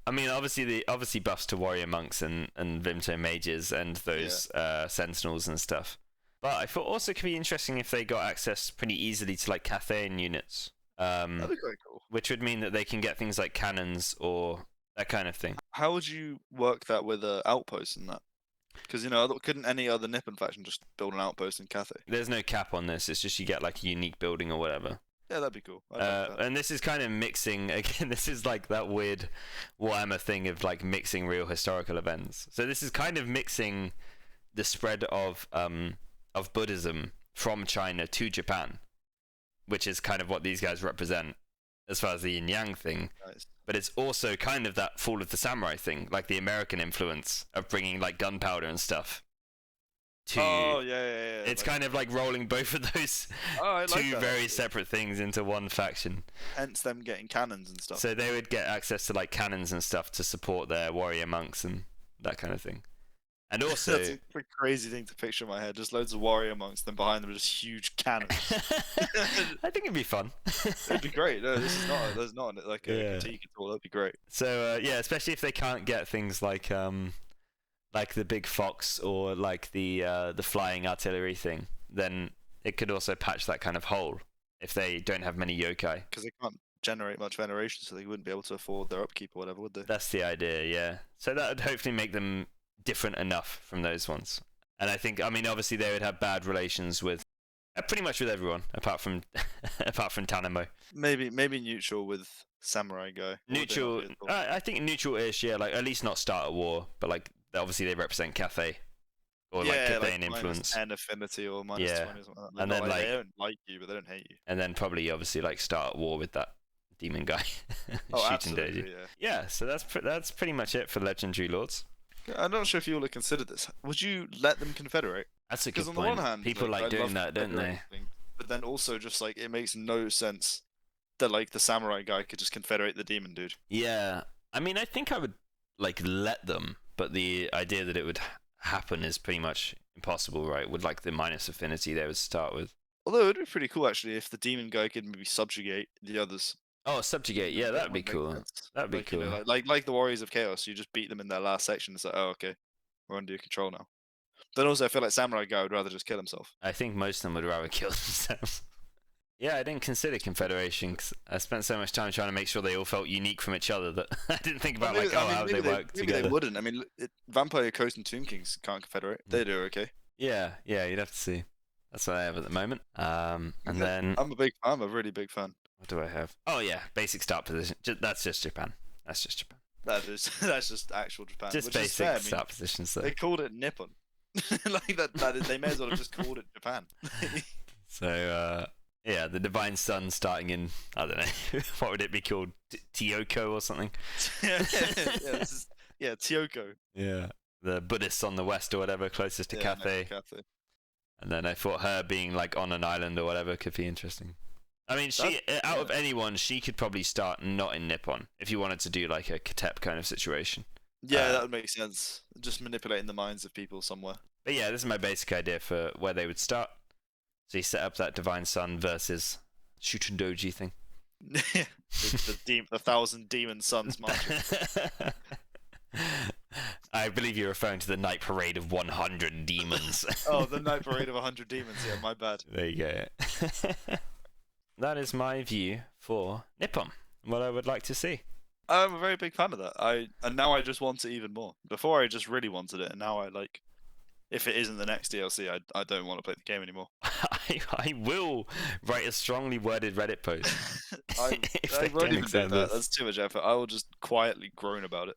I mean, obviously buffs to warrior monks and Vimto mages and those sentinels and stuff. But I thought also it could be interesting if they got access pretty easily to like Cathayan units. That'd be quite cool. Which would mean that they can get things like cannons or that kind of thing. How would you work that with outposts and that? Because, you know, couldn't any other Nippon faction just build an outpost in Cathay? There's no cap on this. It's just you get like a unique building or whatever. Yeah, that'd be cool. Like that. And this is kind of mixing, again, this is like that weird Warhammer thing of like mixing real historical events. So this is kind of mixing the spread of Buddhism from China to Japan, which is kind of what these guys represent. as far as the yin yang thing. Nice. But it's also kind of that fall of the samurai thing, like the American influence of bringing like gunpowder and stuff. Oh yeah. It's kind of like rolling both of those two very separate things into one faction. Hence them getting cannons and stuff. So they would get access to like cannons and stuff to support their warrior monks and that kind of thing. And also, that's a crazy thing to picture in my head. Just loads of warrior monks, then behind them are just huge cannons. I think it'd be fun. It'd be great. No, there's not like a critique at all. That'd be great. So yeah, especially if they can't get things like the big fox or like the flying artillery thing, then it could also patch that kind of hole if they don't have many yokai. Because they can't generate much veneration, so they wouldn't be able to afford their upkeep or whatever, would they? That's the idea, yeah. So that would hopefully make them different enough from those ones. And I think, I mean, obviously they would have bad relations with pretty much with everyone apart from Tanamo. Maybe neutral with Samurai Guy. Neutral, I think neutral-ish, yeah. Like at least not start a war, but like obviously they represent Cathay or like Cathayan influence. -10 affinity or -20 or something like that. And then they don't like you, but they don't hate you. And then probably obviously like start a war with that demon guy. Absolutely, yeah. So that's pretty much it for Legendary Lords. I'm not sure if you all have considered this. Would you let them confederate? That's a good point. Because on the one hand, people like doing that, don't they? But then also just like it makes no sense that like the samurai guy could just confederate the demon dude. Yeah, I mean, I think I would like let them, but the idea that it would happen is pretty much impossible, right? With like the minus affinity they would start with. Although it'd be pretty cool actually if the demon guy could maybe subjugate the others. Oh, subjugate! Yeah, that'd be cool. That'd be cool. You know, like the Warriors of Chaos, you just beat them in their last section. It's like, oh, okay, we're under your control now. Then also, I feel like Samurai Guy would rather just kill himself. I think most of them would rather kill themselves. Yeah, I didn't consider Confederation because I spent so much time trying to make sure they all felt unique from each other that I didn't think about how they work together. Maybe they wouldn't. I mean, Vampire Coast and Tomb Kings can't confederate. They do okay. Yeah, you'd have to see. That's what I have at the moment. And then I'm a really big fan. What do I have? Oh yeah, basic start position. That's just Japan. That's just actual Japan. Just basic start positions. Though. They called it Nippon. Like that. They may as well have just called it Japan. So yeah, the Divine Sun starting in, I don't know, what would it be called? Tioko or something? Tioko. Yeah, the Buddhists on the west or whatever, closest to Cathay. And then I thought her being like on an island or whatever could be interesting. I mean, out of anyone, she could probably start not in Nippon if you wanted to do like a Katep kind of situation. Yeah, that would make sense. Just manipulating the minds of people somewhere. But yeah, this is my basic idea for where they would start. So you set up that Divine Sun versus Shutendoji thing. the 1,000 demon suns marching. I believe you're referring to the night parade of 100 demons. Oh, the night parade of 100 demons. Yeah, my bad. There you go. That is my view for Nippon. What I would like to see. I'm a very big fan of that. And now I just want it even more. Before I just really wanted it, and now I like. If it isn't the next DLC, I don't want to play the game anymore. I will write a strongly worded Reddit post. I won't even do that. That's too much effort. I will just quietly groan about it.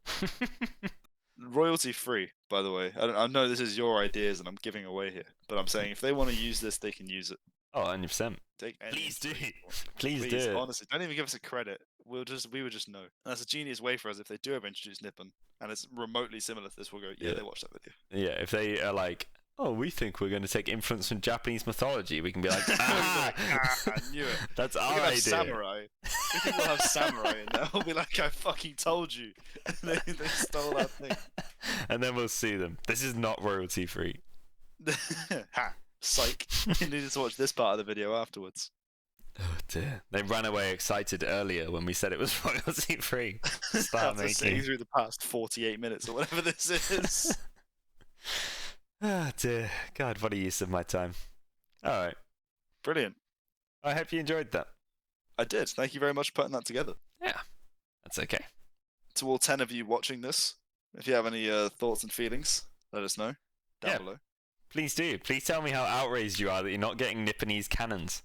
Royalty free, by the way. I know this is your ideas and I'm giving away here, but I'm saying if they want to use this, they can use it. Oh, 100%. Please do. Please do. Honestly, don't even give us a credit. We would just know. And that's a genius way for us if they do ever introduce Nippon, and it's remotely similar to this. We'll go, yeah, they watched that video. Yeah, if they are like, oh, we think we're going to take influence from Japanese mythology, we can be like, I knew it. That's our idea. Samurai. We think we'll have samurai in there. We'll be like, I fucking told you. they stole that thing. And then we'll sue them. This is not royalty free. Ha. Psych. You needed to watch this part of the video afterwards. Oh dear. They ran away excited earlier when we said it was royalty free. Start making. Sitting through the past 48 minutes or whatever this is. Oh dear. God, what a use of my time. Alright. Brilliant. I hope you enjoyed that. I did. Thank you very much for putting that together. Yeah. That's okay. To all 10 of you watching this, if you have any thoughts and feelings, let us know down below. Please do. Please tell me how outraged you are that you're not getting Nipponese cannons.